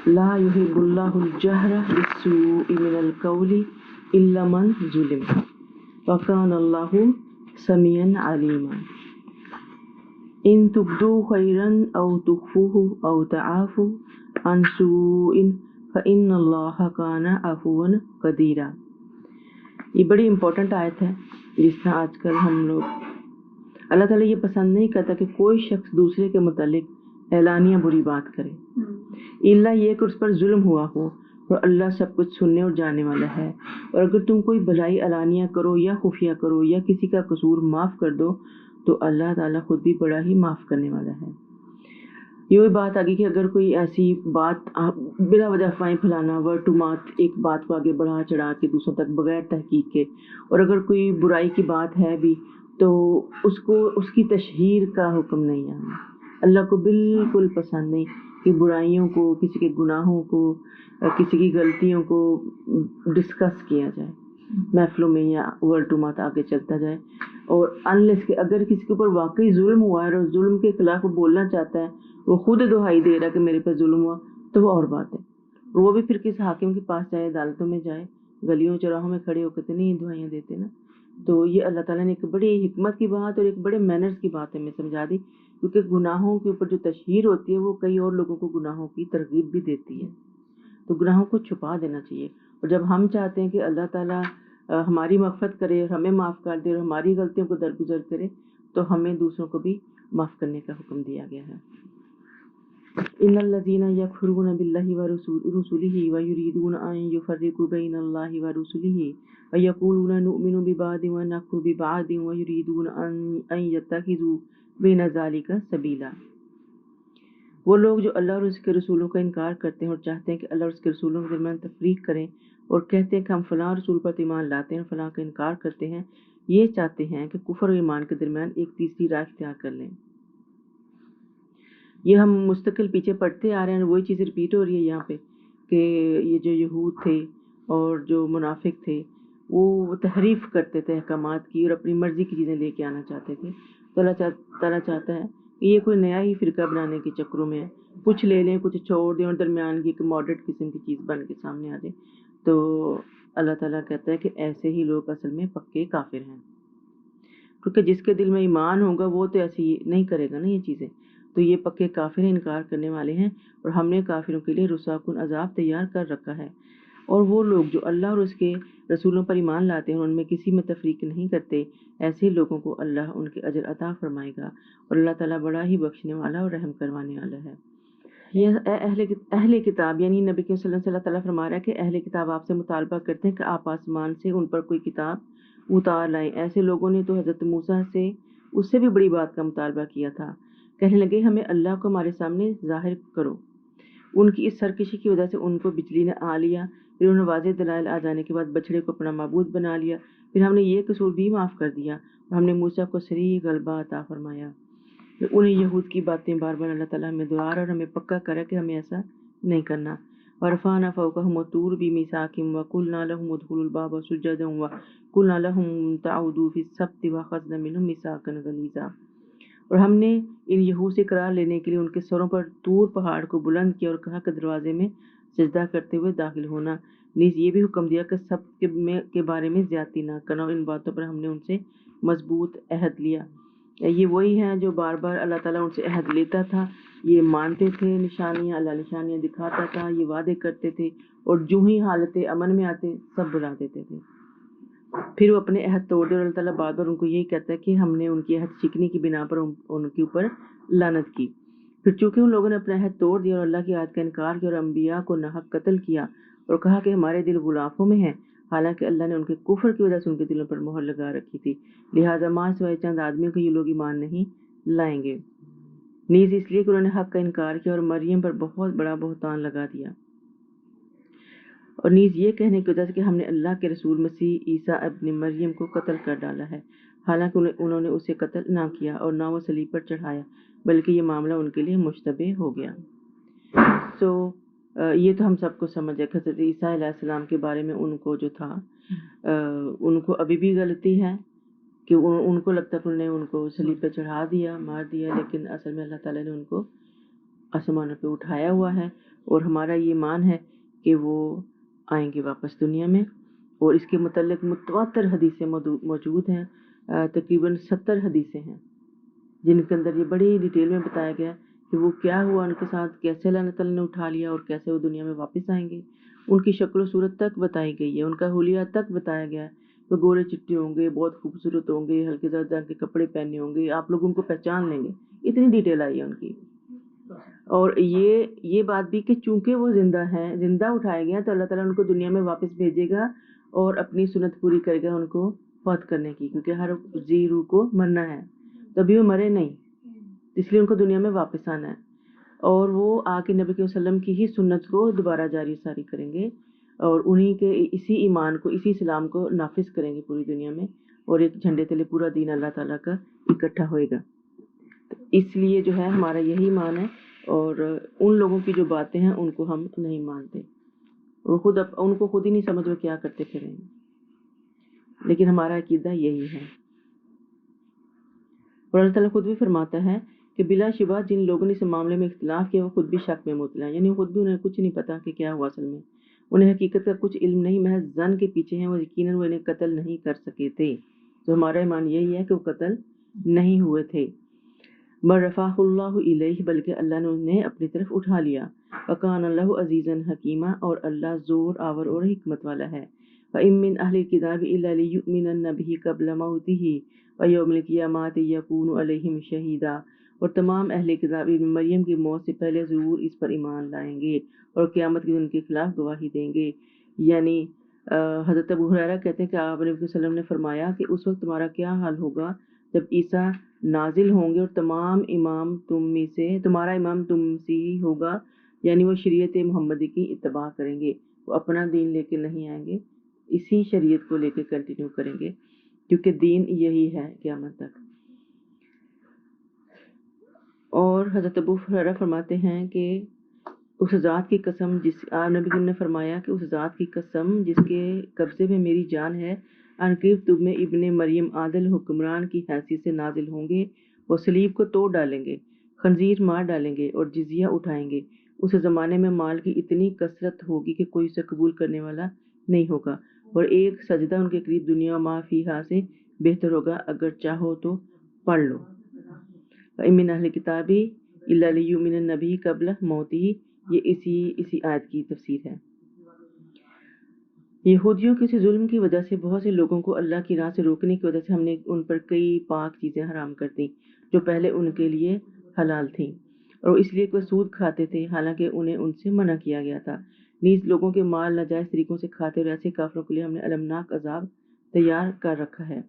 لا يحب الله الجهر بالسوء من القول إلا من ظلم وكان الله سميعا عليما إن تبدوا خيرا أو تخفوه أو تعافوا عن سوء فإن الله كان عفوا قديرا. یہ بڑی امپورٹنٹ آیت ہے. جس طرح آج کل ہم لوگ اللہ تعالیٰ یہ پسند نہیں کرتا کہ کوئی شخص دوسرے کے متعلق اعلانیہ بری بات کرے الا یہ کہ اس پر ظلم ہوا ہو، اور اللہ سب کچھ سننے اور جاننے والا ہے. اور اگر تم کوئی بھلائی اعلانیہ کرو یا خفیہ کرو یا کسی کا قصور معاف کر دو تو اللہ تعالیٰ خود بھی بڑا ہی معاف کرنے والا ہے. یہ بات آگے کہ اگر کوئی ایسی بات بلا وجہ افواہیں پھیلانا، ورڈ ٹو ماؤتھ، ایک بات کو آگے بڑھا چڑھا کے دوسروں تک بغیر تحقیق کے، اور اگر کوئی برائی کی بات ہے بھی تو اس کی تشہیر کا حکم نہیں ہے. اللہ کو بالکل پسند نہیں کہ برائیوں کو، کسی کے گناہوں کو، کسی کی غلطیوں کو ڈسکس کیا جائے محفلوں میں یا ورڈ ٹو ماؤتھ آگے چلتا جائے. اور انلیس کہ اگر کسی کے اوپر واقعی ظلم ہوا ہے اور ظلم کے خلاف وہ بولنا چاہتا ہے، وہ خود دہائی دے رہا ہے کہ میرے پہ ظلم ہوا، تو وہ اور بات ہے. وہ بھی پھر کس حاکم کے پاس جائے، عدالتوں میں جائے، گلیوں چوراہوں میں کھڑے ہو کے نہیں دعائیاں دیتے نا. تو یہ اللہ تعالیٰ نے ایک بڑی حکمت کی بات اور ایک بڑے مینرز کی بات ہمیں سمجھا دی، کیونکہ گناہوں کے اوپر جو تشہیر ہوتی ہے وہ کئی اور لوگوں کو گناہوں کی ترغیب بھی دیتی ہے. تو گناہوں کو چھپا دینا چاہیے. اور جب ہم چاہتے ہیں کہ اللہ تعالیٰ ہماری مغفرت کرے اور ہمیں معاف کر دے اور ہماری غلطیوں کو درگزر کرے، تو ہمیں دوسروں کو بھی معاف کرنے کا حکم دیا گیا ہے. ان الذين يكفرون بالله ورسله ويريدون ان يفرقوا بين الله ورسله ويقولون نؤمن ببعض ونكفر ببعض ويريدون ان يتخذوا بين ذلك سبيلا. وہ لوگ جو اللہ اور اس کے رسولوں کا انکار کرتے ہیں اور چاہتے ہیں کہ اللہ اور اس کے رسولوں کے درمیان تفریق کریں، اور کہتے ہیں کہ ہم فلاں رسول پر ایمان لاتے ہیں اور فلاں کا انکار کرتے ہیں، یہ چاہتے ہیں کہ کفر اور ایمان کے درمیان ایک تیسری راہ اختیار کر لیں. یہ ہم مستقل پیچھے پڑھتے آ رہے ہیں، وہی چیز ریپیٹ ہو رہی ہے یہاں پہ کہ یہ جو یہود تھے اور جو منافق تھے وہ تحریف کرتے تھے احکامات کی اور اپنی مرضی کی چیزیں لے کے آنا چاہتے تھے. تو اللہ تعالیٰ چاہتا ہے کہ یہ کوئی نیا ہی فرقہ بنانے کے چکروں میں ہے، کچھ لے لیں کچھ چھوڑ دیں اور درمیان کی ایک ماڈریٹ قسم کی چیز بن کے سامنے آ جائے. تو اللہ تعالیٰ کہتا ہے کہ ایسے ہی لوگ اصل میں پکے کافر ہیں، کیونکہ جس کے دل میں ایمان ہوگا وہ تو ایسی نہیں کرے گا نا یہ چیزیں. تو یہ پکے کافر انکار کرنے والے ہیں، اور ہم نے کافروں کے لیے رسوا کن عذاب تیار کر رکھا ہے. اور وہ لوگ جو اللہ اور اس کے رسولوں پر ایمان لاتے ہیں اور ان میں کسی میں تفریق نہیں کرتے، ایسے لوگوں کو اللہ ان کے اجر عطا فرمائے گا، اور اللہ تعالیٰ بڑا ہی بخشنے والا اور رحم کروانے والا ہے. یہ اہل کتاب یعنی نبی کے صلی اللہ تعالیٰ فرما رہا ہے کہ اہل کتاب آپ سے مطالبہ کرتے ہیں کہ آپ آسمان سے ان پر کوئی کتاب اتار لائیں. ایسے لوگوں نے تو حضرت موسیٰ سے اس سے بھی بڑی بات کا مطالبہ کیا تھا. کہنے لگے ہمیں اللہ کو ہمارے سامنے ظاہر کرو. ان کی اس سرکشی کی وجہ سے ان کو بجلی نے آ لیا، پھر انہوں نے واضح دلائل آ جانے کے بعد بچڑے کو اپنا معبود بنا لیا. پھر ہم نے یہ قصور بھی معاف کر دیا اور ہم نے موسیٰ کو صریح غلبہ عطا فرمایا. انہیں یہود کی باتیں بار بار اللہ تعالیٰ ہمیں دوبارہ اور ہمیں پکا کرا کہ ہمیں ایسا نہیں کرنا. ورفعنا فوقهم الطور بميثاقهم وقلنا لهم ادخلوا الباب سجدا وقلنا لهم تعودوا في السبت واخذنا منهم ميثاقا غليظا. اور ہم نے ان یہود سے قرار لینے کے لیے ان کے سروں پر طور پہاڑ کو بلند کیا اور کہا کہ دروازے میں سجدہ کرتے ہوئے داخل ہونا. نیز یہ بھی حکم دیا کہ سب کے بارے میں زیادتی نہ کرنا، اور ان باتوں پر ہم نے ان سے مضبوط عہد لیا. یہ وہی ہیں جو بار بار اللہ تعالیٰ ان سے عہد لیتا تھا، یہ مانتے تھے نشانیاں، اللہ نشانیاں دکھاتا تھا، یہ وعدے کرتے تھے، اور جو ہی حالت امن میں آتے سب بلا دیتے تھے. پھر وہ اپنے عہد توڑ دے، اور اللہ تعالیٰ بار بار ان کو یہی کہتا ہے کہ ہم نے ان کی عہد شکنی کی بنا پر ان کے اوپر لعنت کی. پھر چونکہ ان لوگوں نے اپنا عہد توڑ دیا اور اللہ کی آیت کا انکار کیا اور انبیاء کو ناحق قتل کیا اور کہا کہ ہمارے دل غلافوں میں ہیں، حالانکہ اللہ نے ان کے کفر کی وجہ سے ان کے دلوں پر مہر لگا رکھی تھی، لہٰذا ماں سوائے چند آدمیوں کے یہ لوگ ایمان نہیں لائیں گے. نیز اس لیے کہ انہوں نے حق کا انکار کیا اور مریم پر بہت بڑا بہتان لگا دیا، اور نیز یہ کہنے کی وجہ سے کہ ہم نے اللہ کے رسول مسیح عیسیٰ ابن مریم کو قتل کر ڈالا ہے، حالانکہ انہوں نے اسے قتل نہ کیا اور نہ وہ صلیب پر چڑھایا، بلکہ یہ معاملہ ان کے لیے مشتبہ ہو گیا. یہ تو ہم سب کو سمجھ ہے کہ حضرت عیسیٰ علیہ السلام کے بارے میں ان کو جو تھا ان کو ابھی بھی غلطی ہے کہ ان کو لگتا کہ انہوں نے ان کو صلیب پہ چڑھا دیا، مار دیا، لیکن اصل میں اللہ تعالیٰ نے ان کو آسمانوں پہ اٹھایا ہوا ہے. اور ہمارا یہ ایمان ہے کہ وہ آئیں گے واپس دنیا میں، اور اس کے متعلق متواتر حدیثیں موجود ہیں، تقریباً 70 حدیثیں ہیں جن کے اندر یہ بڑی ڈیٹیل میں بتایا گیا کہ وہ کیا ہوا ان کے ساتھ، کیسے اللہ تعالیٰ نے اٹھا لیا اور کیسے وہ دنیا میں واپس آئیں گے۔ ان کی شکل و صورت تک بتائی گئی ہے، ان کا حلیہ تک بتایا گیا ہے، وہ گورے چٹے ہوں گے، بہت خوبصورت ہوں گے، ہلکے زرد رنگ کے کپڑے پہنے ہوں گے، آپ لوگ ان کو پہچان لیں گے، اتنی ڈیٹیل آئی ہے ان کی۔ اور یہ بات بھی کہ چونکہ وہ زندہ ہیں، زندہ اٹھائے گئے ہیں، تو اللہ تعالیٰ ان کو دنیا میں واپس بھیجے گا اور اپنی سنت پوری کرے گا ان کو فوت کرنے کی، کیونکہ ہر ذی روح کو مرنا ہے، تبھی وہ مرے نہیں، اس لیے ان کو دنیا میں واپس آنا ہے، اور وہ آ کے نبی صلی اللہ علیہ وسلم کی ہی سنت کو دوبارہ جاری ساری کریں گے، اور انہی کے اسی ایمان کو، اسی اسلام کو نافذ کریں گے پوری دنیا میں، اور ایک جھنڈے تلے پورا دین اللہ تعالیٰ کا اکٹھا ہوئے گا۔ اس لیے جو ہے ہمارا یہی ایمان ہے، اور ان لوگوں کی جو باتیں ہیں ان کو ہم نہیں مانتے، اور ان کو خود ہی نہیں سمجھ وہ کیا کرتے پھریں گے، لیکن ہمارا عقیدہ یہی ہے۔ اور اللہ تعالیٰ خود بھی فرماتا ہے کہ بلا شبہ جن لوگوں نے اس معاملے میں اختلاف کیا وہ خود بھی شک میں مبتلا ہیں، یعنی خود بھی انہیں کچھ نہیں پتا کہ کیا ہوا اصل میں، انہیں حقیقت کا کچھ علم نہیں، محض ظن کے پیچھے ہیں، وہ یقیناً وہ انہیں قتل نہیں کر سکے تھے۔ تو ہمارا ایمان یہی ہے کہ وہ قتل نہیں ہوئے تھے، بل رفعہ اللہ الیہ، بلکہ اللہ نے انہیں اپنی طرف اٹھا لیا، وکان اللہ عزیزا حکیما، اور اللہ زور آور اور حکمت والا ہے۔ وَإِن مِّنْ أَهْلِ الْكِتَابِ إِلَّا لِيُؤْمِنَنَّ بِهِ قَبْلَ مَوْتِهِ وَيَوْمِ الْقِيَامَةِ يَكُونُ عَلَيْهِمْ شَهِيدًا، اور تمام اہل کتاب ابن مریم کی موت سے پہلے ضرور اس پر ایمان لائیں گے اور قیامت کے دن ان کے خلاف گواہی دیں گے۔ یعنی حضرت ابو ہریرہ کہتے ہیں کہ آپ نبی صلی اللہ علیہ وسلم نے فرمایا کہ اس وقت تمہارا کیا حال ہوگا جب عیسیٰ نازل ہوں گے اور تمہارا امام تم سے ہی ہوگا، یعنی وہ شریعت محمدی کی اتباع کریں گے، وہ اپنا دین لے کے نہیں آئیں گے، اسی شریعت کو لے کے کنٹینیو کریں گے، کیونکہ دین یہی ہے قیامت تک۔ اور حضرت ابو ہریرہ فرماتے ہیں کہ اس ذات کی قسم آپ نبی نے فرمایا کہ اس ذات کی قسم جس کے قبضے میں میری جان ہے، ان قریب تم میں ابن مریم عادل حکمران کی حیثیت سے نازل ہوں گے، وہ صلیب کو توڑ ڈالیں گے، خنزیر مار ڈالیں گے اور جزیہ اٹھائیں گے۔ اس زمانے میں مال کی اتنی کثرت ہوگی کہ کوئی اسے قبول کرنے والا نہیں ہوگا، اور ایک سجدہ ان کے قریب دنیا ما فیہا سے بہتر ہوگا، اگر چاہو تو پڑھ لو۔ وَإِن مِّنْ أَهْلِ الْكِتَابِ إِلَّا لِيُؤْمِنَنَّ بِهِ قَبْلَ مَوْتِهِ، یہ اسی آیت کی تفسیر ہے۔ یہودیوں کے اسی ظلم کی وجہ سے بہت سے لوگوں کو اللہ کی راہ سے روکنے کی وجہ سے ہم نے ان پر کئی پاک چیزیں حرام کر دیں جو پہلے ان کے لیے حلال تھیں، اور اس لیے کہ وہ سود کھاتے تھے حالانکہ انہیں ان سے منع کیا گیا تھا۔ نیز لوگوں کے مال ناجائز طریقوں سے کھاتے اور ایسے کافروں کے لیے ہم نے المناک عذاب تیار کر رکھا ہے،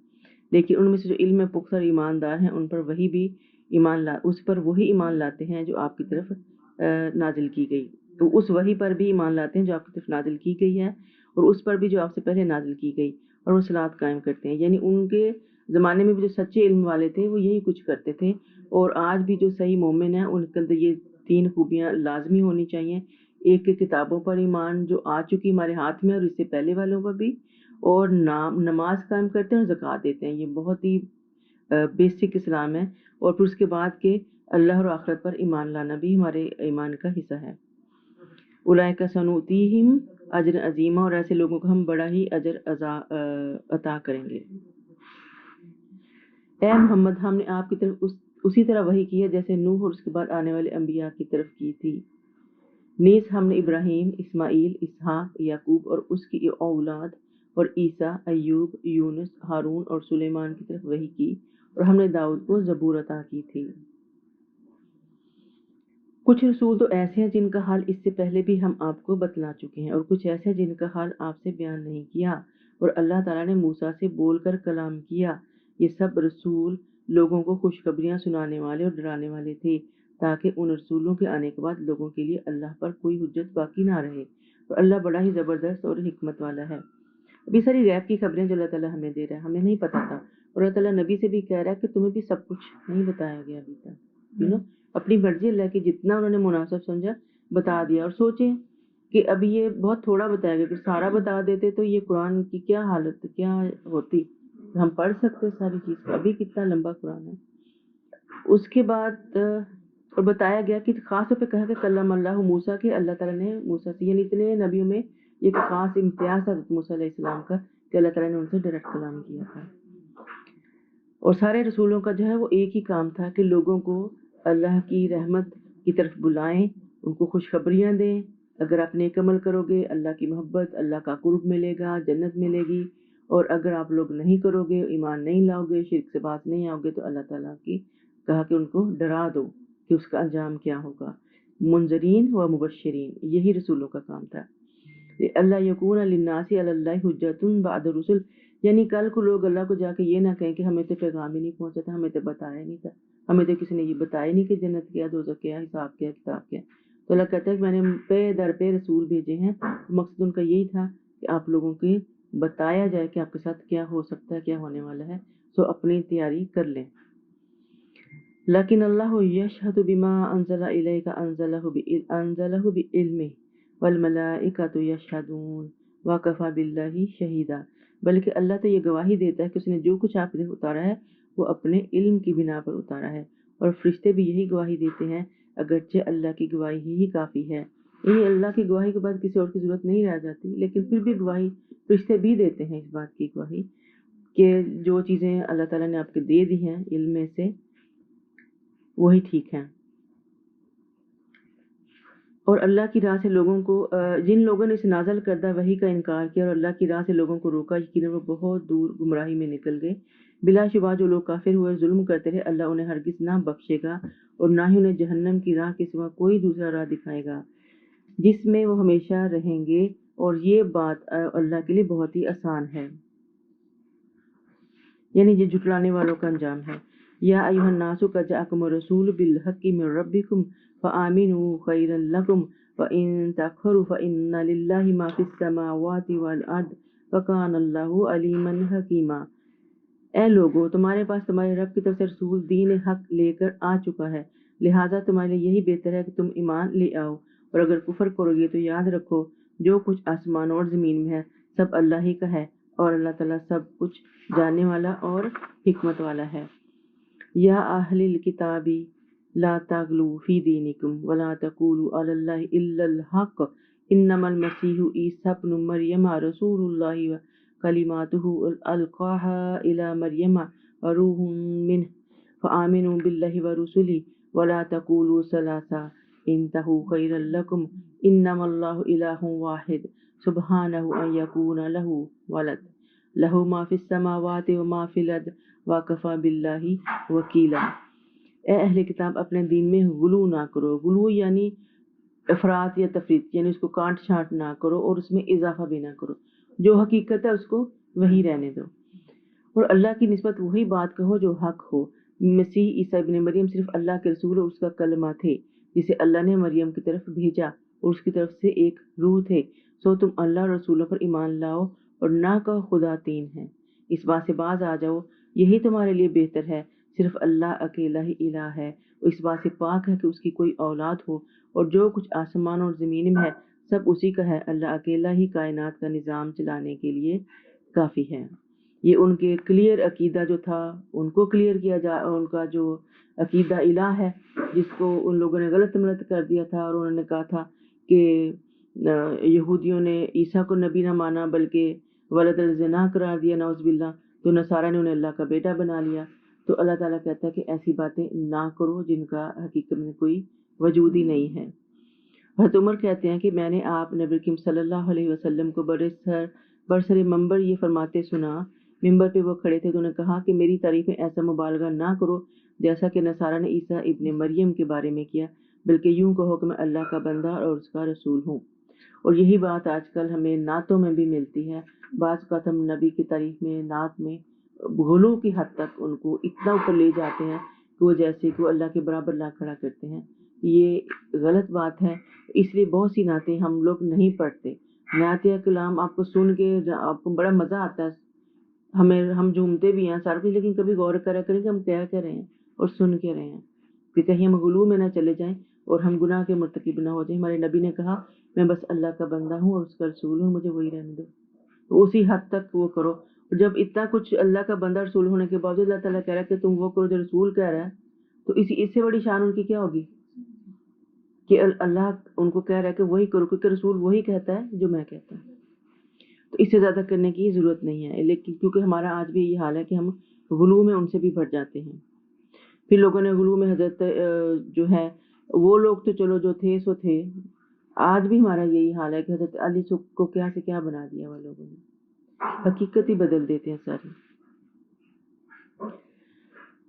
لیکن ان میں سے جو علم میں پختہ اور ایماندار ہیں اس پر وہی ایمان لاتے ہیں جو آپ کی طرف نازل کی گئی، تو اس وحی پر بھی ایمان لاتے ہیں جو آپ کی طرف نازل کی گئی ہے، اور اس پر بھی جو آپ سے پہلے نازل کی گئی، اور وہ صلاۃ قائم کرتے ہیں۔ یعنی ان کے زمانے میں بھی جو سچے علم والے تھے وہ یہی کچھ کرتے تھے، اور آج بھی جو صحیح مومن ہیں ان کے اندر یہ 3 خوبیاں لازمی ہونی چاہیے۔ ایک کہ کتابوں پر ایمان جو آ چکی ہمارے ہاتھ میں اور اس سے پہلے والوں پر بھی، اور نماز قائم کرتے ہیں اور زکوٰۃ دیتے ہیں، یہ بہت ہی بیسک اسلام ہے، اور پھر اس کے بعد کہ اللہ اور آخرت پر ایمان لانا بھی ہمارے ایمان کا حصہ ہے۔ اولئک سنؤتیہم اجر عظیما، اور ایسے لوگوں کو ہم بڑا ہی اجر عطا کریں گے۔ اے محمد، ہم نے آپ کی طرف اسی طرح وحی کی ہے جیسے نوح اور اس کے بعد آنے والے انبیاء کی طرف کی تھی۔ نیز ہم نے ابراہیم، اسماعیل، اسحاق، یعقوب اور اس کی اولاد، اور عیسیٰ، ایوب، یونس، ہارون اور سلیمان کی طرف وحی کی، اور ہم نے داؤد کو زبور عطا کی تھی۔ کچھ رسول تو ایسے ہیں جن کا حال اس سے پہلے بھی ہم آپ کو بتلا چکے ہیں، اور کچھ ایسے ہیں جن کا حال آپ سے بیان نہیں کیا، اور اللہ تعالیٰ نے موسیٰ سے بول کر کلام کیا۔ یہ سب رسول لوگوں کو خوشخبریاں سنانے والے اور ڈرانے والے تھے، تاکہ ان رسولوں کے آنے کے بعد لوگوں کے لیے اللہ پر کوئی حجت باقی نہ رہے، اور اللہ بڑا ہی زبردست اور حکمت والا ہے۔ ابھی ساری غیب کی خبریں جو اللہ تعالیٰ ہمیں دے رہا ہے، ہمیں نہیں پتا تھا، اور اللہ تعالیٰ نبی سے بھی کہہ رہا ہے کہ تمہیں بھی سب کچھ نہیں بتایا گیا ابھی تک، اپنی مرضی اللہ کی جتنا انہوں نے مناسب سمجھا بتا دیا۔ اور سوچیں کہ ابھی یہ بہت تھوڑا بتایا گیا، اگر سارا بتا دیتے تو یہ قرآن کی کیا حالت کیا ہوتی، ہم پڑھ سکتے ساری چیز، ابھی کتنا لمبا قرآن ہے۔ اس کے بعد اور بتایا گیا کہ خاص طور پہ کہا کہ کلم اللہ موسیٰ کہ اللہ تعالیٰ نے موسیٰ سے، یعنی اتنے نبیوں میں ایک خاص امتیاز تھا موسیٰ علیہ السلام کا کہ اللہ تعالیٰ نے ان سے ڈائریکٹ کلام کیا تھا. اور سارے رسولوں کا جو ہے وہ ایک ہی کام تھا کہ لوگوں کو اللہ کی رحمت کی طرف بلائیں، ان کو خوشخبریاں دیں. اگر آپ نیک عمل کرو گے اللہ کی محبت، اللہ کا قرب ملے گا، جنت ملے گی. اور اگر آپ لوگ نہیں کرو گے، ایمان نہیں لاؤ گے، شرک سے باز نہیں آؤ گے، تو اللہ تعالیٰ کی کہا کہ ان کو ڈرا دو کہ اس کا انجام کیا ہوگا. منذرین و مبشرین، یہی رسولوں کا کام تھا. اللہ یکون للناس علی اللہ حجۃ بعد الرسل، یعنی کل کو لوگ اللہ کو جا کے یہ نہ کہیں کہ ہمیں تو پیغام ہی نہیں پہنچا تھا، ہمیں تو بتایا نہیں تھا، ہمیں تو کسی نے یہ بتایا نہیں کہ جنت کیا، دوزخ کیا، حساب کیا، کتاب کیا. تو اللہ کہتا ہے کہ میں نے پے در پہ رسول بھیجے ہیں. مقصد ان کا یہی تھا کہ آپ لوگوں کے بتایا جائے کہ آپ کے ساتھ کیا ہو سکتا ہے، کیا ہونے والا ہے، سو اپنی تیاری کر لیں. لیکن اللہ یشہد بما انزل الیک انزلہ بعلمہ والملائکۃ یشہدون وکفی باللہ شہیدا، بلکہ اللہ تو یہ گواہی دیتا ہے کہ اس نے جو کچھ آپ نے اتارا ہے وہ اپنے علم کی بنا پر اتارا ہے، اور فرشتے بھی یہی گواہی دیتے ہیں، اگرچہ اللہ کی گواہی ہی کافی ہے. یعنی اللہ کی گواہی کے بعد کسی اور کی ضرورت نہیں رہ جاتی، لیکن پھر بھی گواہی فرشتے بھی دیتے ہیں اس بات کی گواہی کہ جو چیزیں اللہ تعالیٰ نے آپ کے دے دی ہیں علم میں سے وہی ٹھیک ہیں. اور اللہ کی راہ سے لوگوں کو جن لوگوں نے اس نازل کردہ وحی کا انکار کیا اور اللہ کی راہ سے لوگوں کو روکا، یقیناً وہ بہت دور گمراہی میں نکل گئے. بلا شبہ جو لوگ کافر ہوئے ظلم کرتے رہے، اللہ انہیں ہرگز نہ بخشے گا اور نہ ہی انہیں جہنم کی راہ کے سوا کوئی دوسرا راہ دکھائے گا جس میں وہ ہمیشہ رہیں گے، اور یہ بات اللہ کے لیے بہت ہی آسان ہے. یعنی یہ جھٹلانے والوں کا انجام ہے. یا ایھا الناس قد جاءکم الرسول بالحق من ربکم فآمنوا خیرا لکم وإن تکفروا فإن للہ ما فی السماوات والارض وکان اللہ علیما حکیما. اے لوگو، تمہارے پاس تمہارے رب کی طرف سے رسول دین حق لے کر آ چکا ہے، لہٰذا تمہارے لیے یہی بہتر ہے کہ تم ایمان لے آؤ، اور اگر کفر کرو گے تو یاد رکھو جو کچھ آسمان اور زمین میں ہے سب اللہ ہی کا ہے، اور اللہ تعالیٰ سب کچھ جاننے والا اور حکمت والا ہے. یا اہل الکتاب لا تغلوا فی دینکم ولا تقولوا علی اللہ الا الحق انما المسیح عیسی ابن مریم رسول اللہ کلماتہ القاها الی مریم وروح منہ فآمنوا باللہ ورسلہ ولا تقولوا ثلاثہ انتہوا خیرا لکم انما اللہ الہ واحد سبحانہ ان یکون لہ ولد لہ ما فی السماوات وما فی الارض وکفی باللہ وکیلا. اے اہل کتاب، اپنے دین میں غلو نہ کرو. غلو یعنی افراط یا تفریط، یعنی اس کو کاٹ چھانٹ نہ کرو اور اس میں اضافہ بھی نہ کرو. جو حقیقت ہے اس کو وہی رہنے دو، اور اللہ کی نسبت وہی بات کہو جو حق ہو. مسیح عیسیٰ ابن مریم صرف اللہ کے رسول اور اس کا کلمہ تھے جسے اللہ نے مریم کی طرف بھیجا، اور اس کی طرف سے ایک روح تھے. سو تم اللہ اور رسولوں پر ایمان لاؤ اور نہ کہو خدا تین ہے. اس بات سے باز آ جاؤ، یہی تمہارے لیے بہتر ہے. صرف اللہ اکیلا ہی الہ ہے، وہ اس بات سے پاک ہے کہ اس کی کوئی اولاد ہو، اور جو کچھ آسمان اور زمین میں ہے سب اسی کا ہے. اللہ اکیلا ہی کائنات کا نظام چلانے کے لیے کافی ہے. یہ ان کے کلیئر عقیدہ جو تھا ان کو کلیئر کیا جا، ان کا جو عقیدہ الہ ہے جس کو ان لوگوں نے غلط ملت کر دیا تھا، اور انہوں نے کہا تھا کہ یہودیوں نے عیسیٰ کو نبی نہ مانا بلکہ ولد الزنا قرار دیا، نعوذ باللہ، تو نصارہ نے انہیں اللہ کا بیٹا بنا لیا. تو اللہ تعالیٰ کہتا ہے کہ ایسی باتیں نہ کرو جن کا حقیقت میں کوئی وجود ہی نہیں ہے. حضرت عمر کہتے ہیں کہ میں نے آپ نبی کریم صلی اللہ علیہ وسلم کو برسر منبر یہ فرماتے سنا. منبر پہ وہ کھڑے تھے تو انہوں نے کہا کہ میری تعریف میں ایسا مبالغہ نہ کرو جیسا کہ نصارہ نے عیسیٰ ابن مریم کے بارے میں کیا، بلکہ یوں کہو کہ میں اللہ کا بندہ اور اس کا رسول ہوں. اور یہی بات آج کل ہمیں نعتوں میں بھی ملتی ہے. بعض اوقات ہم نبی کی تعریف میں نعت میں غلو کی حد تک ان کو اتنا اوپر لے جاتے ہیں کہ وہ جیسے کہ وہ اللہ کے برابر لا کھڑا کرتے ہیں. یہ غلط بات ہے. اس لیے بہت سی نعتیں ہم لوگ نہیں پڑھتے. نعت کلام آپ کو سن کے آپ کو بڑا مزہ آتا ہے، ہم جھومتے بھی ہیں سارے، لیکن کبھی غور کرا کریں کہ ہم کیا کر رہے ہیں اور سن کے رہے ہیں، کہ کہیں ہم غلو میں نہ چلے جائیں اور ہم گناہ کے مرتکب نہ ہو جائیں. ہمارے نبی نے کہا میں بس اللہ کا بندہ ہوں اور اس کا رسول ہوں، مجھے وہی رہنے دو. تو اسی حد تک وہ کرو. اور جب اتنا کچھ اللہ کا بندہ رسول ہونے کے باوجود اللہ تعالیٰ کہہ رہا ہے کہ تم وہ کرو جو رسول کہہ رہا ہے، تو اس سے بڑی شان ان کی کیا ہوگی. کہ اللہ ان کو کہہ رہا ہے کہ وہی کرو، کیونکہ رسول وہی کہتا ہے جو میں کہتا ہوں، تو اس سے زیادہ کرنے کی ضرورت نہیں ہے. لیکن کیونکہ ہمارا آج بھی یہ حال ہے کہ ہم غلو میں ان سے بھی بڑھ جاتے ہیں. پھر لوگوں نے غلو میں حضرت جو ہے وہ لوگ تو چلو جو تھے سو تھے، آج بھی ہمارا یہی حال ہے کہ حضرت علی کو کیا سے کیا بنا دیا وہ لوگوں نے، حقیقت ہی بدل دیتے ہیں ساری.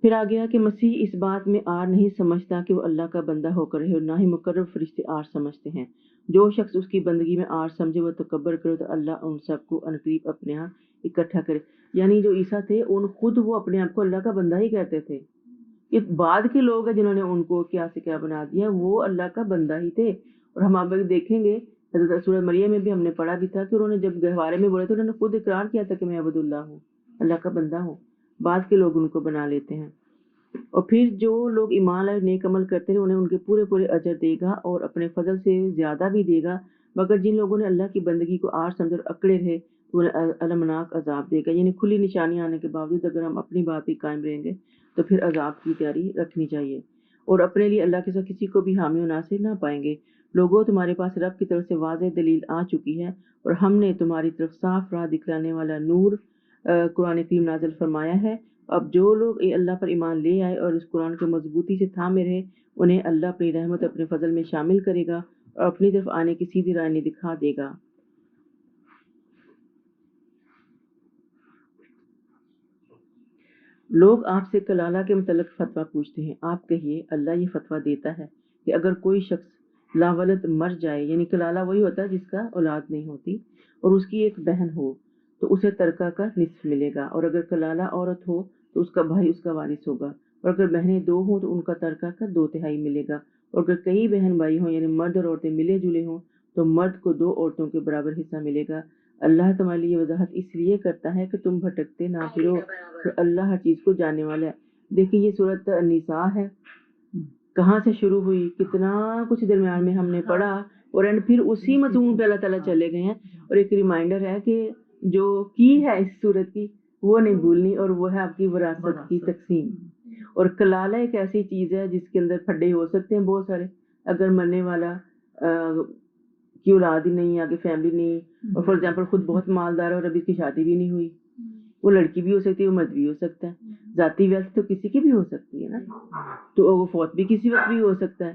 پھر آ گیا کہ مسیح اس بات میں آر نہیں سمجھتا کہ وہ اللہ کا بندہ ہو کر رہے، اور نہ ہی مقرب فرشتے آر سمجھتے ہیں. جو شخص اس کی بندگی میں آر سمجھے وہ تکبر کرے تو اللہ ان سب کو عنقریب اپنے ہاں اکٹھا کرے. یعنی جو عیسیٰ تھے ان خود وہ اپنے آپ کو اللہ کا بندہ ہی کہتے تھے. یہ بعد کے لوگ ہیں جنہوں نے ان کو کیا سے کیا بنا دیا، وہ اللہ کا بندہ ہی تھے. اور ہم آپ دیکھیں گے حضرت سورہ مریم میں بھی ہم نے پڑھا بھی تھا کہ انہوں نے جب گہوارے میں بولے تھے انہوں نے خود اقرار کیا تھا کہ میں عبد اللہ ہوں، اللہ کا بندہ ہوں. بعد کے لوگ ان کو بنا لیتے ہیں. اور پھر جو لوگ ایمان لائے نیک عمل کرتے ہیں انہیں ان کے پورے پورے اجر دے گا اور اپنے فضل سے زیادہ بھی دے گا. مگر جن لوگوں نے اللہ کی بندگی کو آر سمجھ اور اکڑے رہے تو انہیں المناک عذاب دے گا. یعنی کھلی نشانیاں آنے کے باوجود اگر ہم اپنی بات پہ قائم رہیں گے تو پھر عذاب کی تیاری رکھنی چاہیے. اور اپنے لیے اللہ کے ساتھ کسی کو بھی حامی و ناصر نہ پائیں گے. لوگوں تمہارے پاس رب کی طرف سے واضح دلیل آ چکی ہے اور ہم نے تمہاری طرف صاف راہ دکھلانے والا نور قرآن کریم نازل فرمایا ہے. اب جو لوگ اللہ پر ایمان لے آئے اور اس قرآن کو مضبوطی سے تھامے رہے انہیں اللہ اپنی رحمت اپنے فضل میں شامل کرے گا اور اپنی طرف آنے کی سیدھی راہ دکھا دے گا. لوگ آپ سے کلالہ کے متعلق فتویٰ پوچھتے ہیں. آپ کہیے اللہ یہ فتویٰ دیتا ہے کہ اگر کوئی شخص لاولد مر جائے، یعنی کلالہ وہی ہوتا ہے جس کا اولاد نہیں ہوتی، اور اس کی ایک بہن ہو تو اسے ترکہ کا نصف ملے گا. اور اگر کلالہ عورت ہو تو اس کا بھائی اس کا وارث ہوگا. اور اگر بہنیں دو ہوں تو ان کا ترکہ کا 2/3 ملے گا. اور اگر کئی بہن بھائی ہوں یعنی مرد اور عورتیں ملے جلے ہوں تو مرد کو 2 عورتوں کے برابر حصہ ملے گا. اللہ تمہارے لیے وضاحت اس لیے کرتا ہے کہ تم بھٹکتے نہ پھرو، اور اللہ ہر چیز کو جاننے والا ہے. دیکھیں یہ سورۃ النساء ہے، کہاں سے شروع ہوئی، کتنا کچھ درمیان میں ہم نے پڑھا اور پھر اسی مضمون پہ اللہ تعالیٰ چلے گئے ہیں. اور ایک ریمائنڈر ہے کہ جو کی ہے اس صورت کی وہ نہیں بھولنی، اور وہ ہے آپ کی وراثت کی تقسیم. اور کلالہ ایک ایسی چیز ہے جس کے اندر پھڈے ہو سکتے ہیں بہت سارے. اگر مرنے والا کی اولاد ہی نہیں، آگے فیملی نہیں، اور فار ایگزامپل خود بہت مالدار ہے اور ابھی اس کی شادی بھی نہیں ہوئی، وہ لڑکی بھی ہو سکتی ہے، وہ مرد بھی ہو سکتا ہے. ذاتی ویلتھ تو کسی کی بھی ہو سکتی ہے نا، تو وہ فوت بھی کسی وقت بھی ہو سکتا ہے.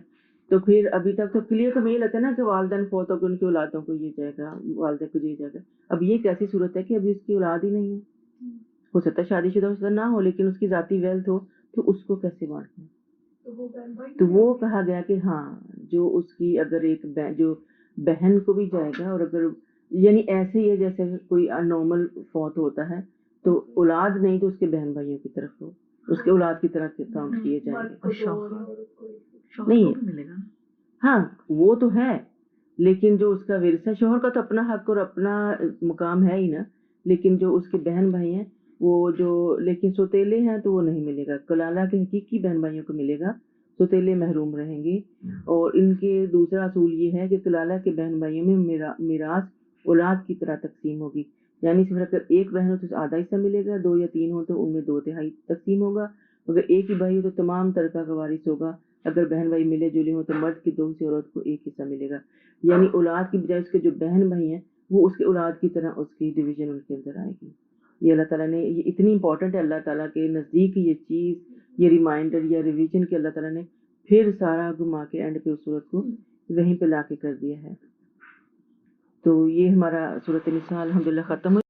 تو پھر ابھی تک تو کلیئر تو یہ لگتا ہے نا کہ والدین فوت ہو کے ان کی اولادوں کو یہ جائے گا، والدہ کو یہ جائے گا. اب یہ ایک ایسی صورت ہے کہ ابھی اس کی اولاد ہی نہیں ہے، ہو سکتا ہے شادی شدہ ہو سکتا نہ ہو، لیکن اس کی ذاتی ویلتھ ہو تو اس کو کیسے بانٹنا. تو وہ کہا گیا کہ ہاں جو اس کی اگر ایک جو بہن کو بھی جائے گا، اور اگر یعنی ایسے ہی ہے جیسے کوئی نارمل فوت ہوتا ہے تو اولاد نہیں تو اس کے بہن بھائیوں کی طرف ہو، اس کے اولاد کی طرح کاؤنٹ کیے جائیں گے. نہیں ملے گا، ہاں وہ تو ہے، لیکن جو اس کا ورثہ، شوہر کا تو اپنا حق اور اپنا مقام ہے ہی نا، لیکن جو اس کے بہن بھائی ہیں وہ جو لیکن سوتیلے ہیں تو وہ نہیں ملے گا. کلالہ کے حقیقی بہن بھائیوں کو ملے گا، سوتیلے محروم رہیں گے. اور ان کے دوسرا اصول یہ ہے کہ کلالہ کے بہن بھائیوں میں میراث اولاد کی طرح تقسیم ہوگی. یعنی صرف اگر ایک بہن ہو تو آدھا حصہ ملے گا، 2 یا 3 ہو تو ان میں 2/3 تقسیم ہوگا. اگر ایک ہی بھائی ہو تو تمام ترکہ کا وارث ہوگا. اگر بہن بھائی ملے جلے ہوں تو مرد کے 2 حصے، عورت کو 1 حصہ ملے گا. یعنی اولاد کی بجائے اس کے جو بہن بھائی ہیں وہ اس کے اولاد کی طرح اس کی ڈویژن ان کے اندر آئے گی. یہ اللہ تعالیٰ نے یہ اتنی امپورٹنٹ ہے اللہ تعالیٰ کے نزدیک یہ چیز، یہ ریمائنڈر یا ریویژن کہ اللہ تعالیٰ نے پھر سارا گھما کے اینڈ پہ اس صورت کو وہیں پہ لا کے کر دیا ہے. تو یہ ہمارا سورۃ النساء الحمدللہ ختم ہو